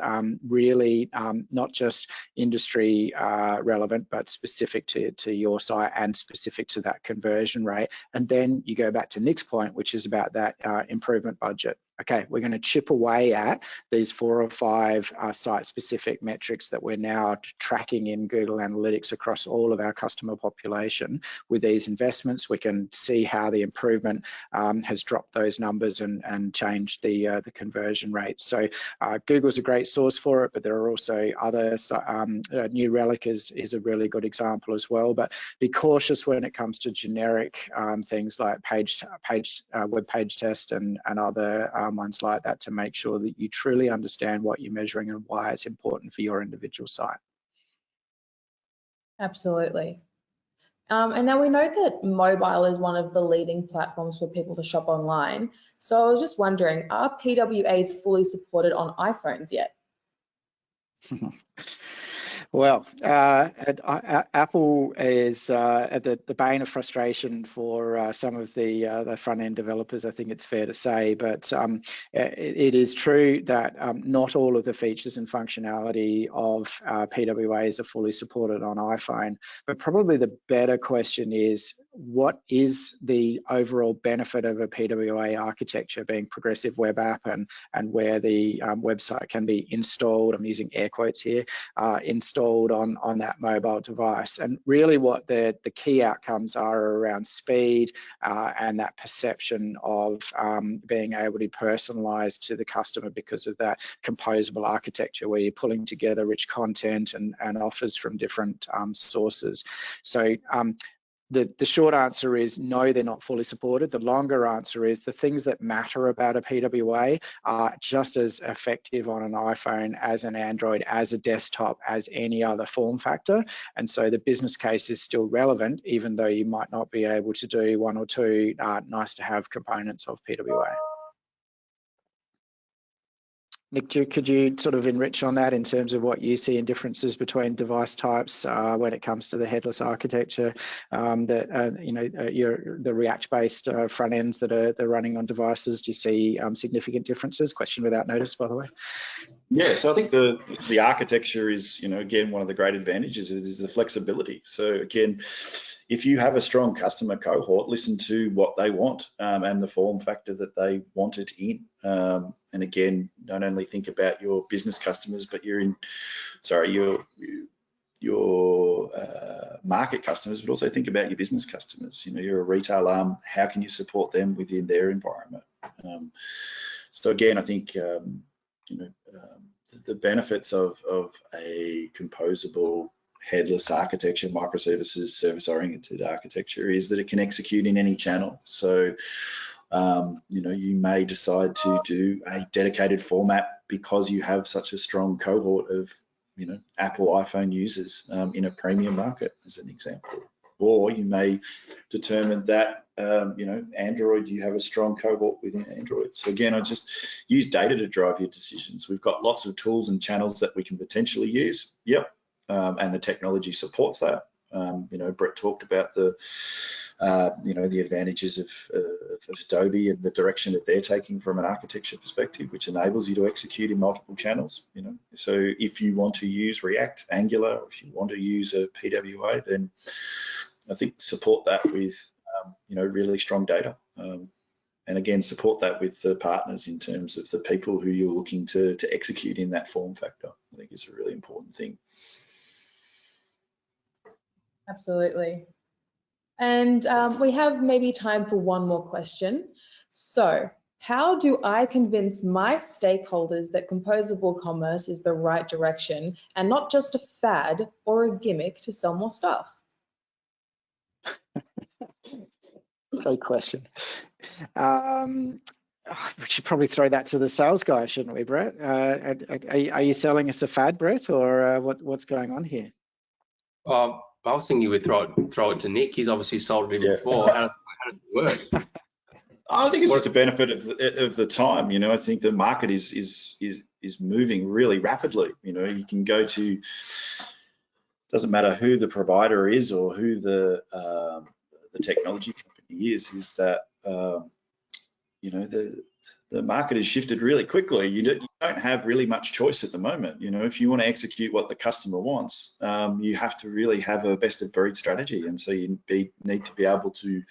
really not just industry relevant, but specific to your site and specific to that conversion rate. And then you go back to Nick's point, which is about that improvement budget. Okay, we're going to chip away at these 4 or 5 site-specific metrics that we're now tracking in Google Analytics across all of our customer population. With these investments, we can see how the improvement has dropped those numbers and changed the conversion rate. So Google's a great source for it, but there are also other. New Relic is a really good example as well. But be cautious when it comes to generic things like web page test and other ones like that, to make sure that you truly understand what you're measuring and why it's important for your individual site. Absolutely. And now we know that mobile is one of the leading platforms for people to shop online. So I was just wondering, are PWAs fully supported on iPhones yet? Well, Apple is at the bane of frustration for some of the front-end developers, I think it's fair to say. But it is true that not all of the features and functionality of PWAs are fully supported on iPhone. But probably the better question is, what is the overall benefit of a PWA architecture being progressive web app, and where the website can be installed, I'm using air quotes here, installed on that mobile device? And really what the key outcomes are around speed and that perception of being able to personalize to the customer because of that composable architecture, where you're pulling together rich content and offers from different sources. So the short answer is no, they're not fully supported. The longer answer is the things that matter about a PWA are just as effective on an iPhone, as an Android, as a desktop, as any other form factor. And so the business case is still relevant, even though you might not be able to do 1 or 2 nice to have components of PWA. Nick, could you sort of enrich on that in terms of what you see in differences between device types when it comes to the headless architecture, the React-based front ends that are running on devices? Do you see significant differences? Question without notice, by the way. Yeah, so I think the architecture is, again, one of the great advantages is the flexibility. So again, if you have a strong customer cohort, listen to what they want and the form factor that they want it in. And again, don't only think about your business customers, but your market customers, but also think about your business customers. You're a retail arm. How can you support them within their environment? So again, I think the benefits of a composable headless architecture, microservices, service-oriented architecture is that it can execute in any channel. So you may decide to do a dedicated format because you have such a strong cohort of, you know, Apple iPhone users in a premium market, as an example. Or you may determine that, you know, Android, you have a strong cohort within Android. So again, I just use data to drive your decisions. We've got lots of tools and channels that we can potentially use. Yep. And the technology supports that. You know, Brett talked about the, you know, the advantages of Adobe and the direction that they're taking from an architecture perspective, which enables you to execute in multiple channels. You know, so if you want to use React, Angular, or if you want to use a PWA, then I think support that with, you know, really strong data. And again, support that with the partners in terms of the people who you're looking to execute in that form factor. I think is a really important thing. Absolutely. And we have maybe time for one more question. So, how do I convince my stakeholders that composable commerce is the right direction and not just a fad or a gimmick to sell more stuff? Great question. We should probably throw that to the sales guy, shouldn't we, Brett? Are you selling us a fad, Brett, or what's going on here? I was thinking you would throw it to Nick. He's obviously sold it in before. How does it work? I think it's just a benefit of the time. You know, I think the market is moving really rapidly. You know, you can go to, doesn't matter who the provider is or who the technology company is that you know, the market has shifted really quickly. You don't have really much choice at the moment. You know, if you want to execute what the customer wants, you have to really have a best of breed strategy, and so you need to be able to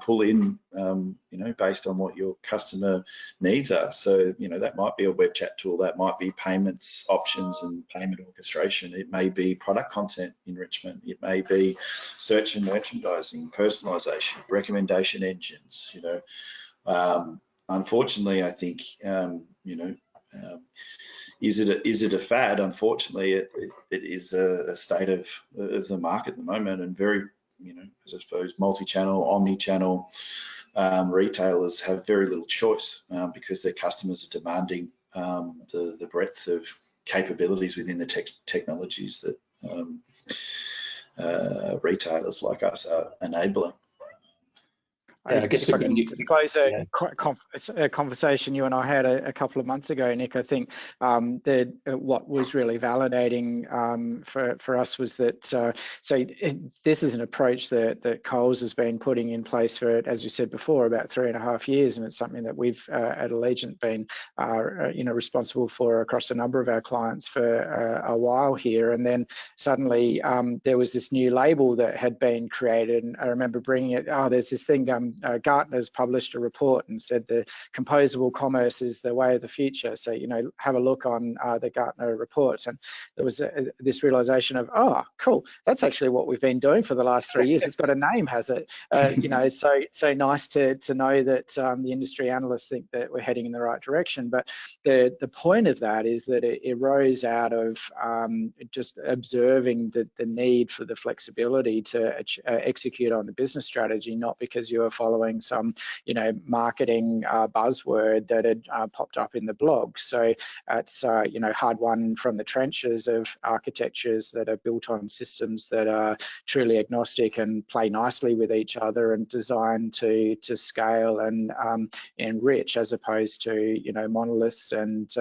pull in, you know, based on what your customer needs are. So, you know, that might be a web chat tool, that might be payments options and payment orchestration. It may be product content enrichment. It may be search and merchandising, personalization, recommendation engines. You know, unfortunately, I think, you know, is it a fad? Unfortunately, it is a state of the market at the moment, and very, you know, as I suppose, multi-channel, omni-channel retailers have very little choice because their customers are demanding the breadth of capabilities within the technologies that retailers like us are enabling. I guess if I can close a conversation you and I had a couple of months ago, Nick, I think what was really validating for us was that, this is an approach that Coles has been putting in place for, as you said before, about 3.5 years, and it's something that we've at Aligent been you know, responsible for across a number of our clients for a while here. And then suddenly there was this new label that had been created, and I remember bringing it, there's this thing, Gartner's published a report and said the composable commerce is the way of the future. So, you know, have a look on the Gartner reports, and there was this realization of, oh, cool, that's actually what we've been doing for the last 3 years. It's got a name, has it? You know, so nice to know that the industry analysts think that we're heading in the right direction. But the point of that is that it arose out of just observing the need for the flexibility to execute on the business strategy, not because you were following some, you know, marketing buzzword that had popped up in the blog. So it's, you know, hard won from the trenches of architectures that are built on systems that are truly agnostic and play nicely with each other and designed to scale and enrich, as opposed to, you know, monoliths and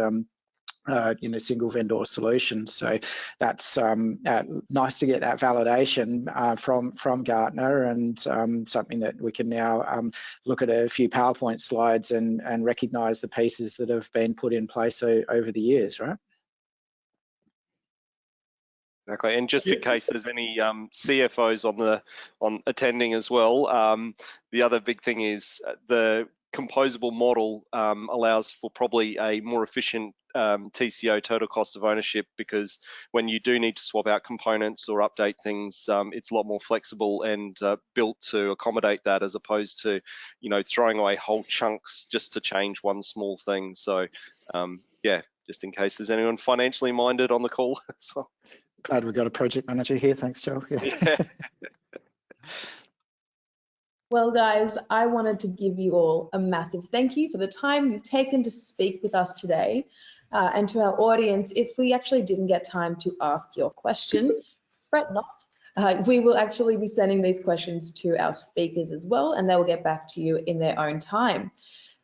you know, single vendor solutions. So that's nice to get that validation from Gartner, and something that we can now look at a few PowerPoint slides and recognize the pieces that have been put in place over the years, right? Exactly, and just in case there's any CFOs on attending as well, the other big thing is the composable model allows for probably a more efficient TCO, total cost of ownership, because when you do need to swap out components or update things, it's a lot more flexible and built to accommodate that, as opposed to, you know, throwing away whole chunks just to change one small thing. So yeah, just in case there's anyone financially minded on the call as well. Glad we've got a project manager here. Thanks, Joel. Yeah. Well, guys, I wanted to give you all a massive thank you for the time you've taken to speak with us today. And to our audience, if we actually didn't get time to ask your question, fret not. We will actually be sending these questions to our speakers as well, and they will get back to you in their own time.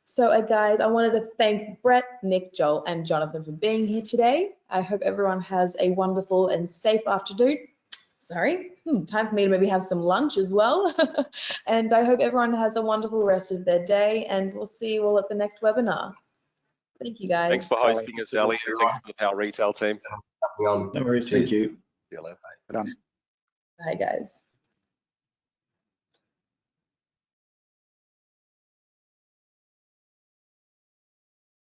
So guys, I wanted to thank Brett, Nick, Joel, and Jonathan for being here today. I hope everyone has a wonderful and safe afternoon. Sorry, time for me to maybe have some lunch as well. And I hope everyone has a wonderful rest of their day, and we'll see you all at the next webinar. Thank you, guys. Thanks for hosting us, Ali, and thanks to the Power Retail team. No worries. Thank you. See you later. Well done. Bye, guys.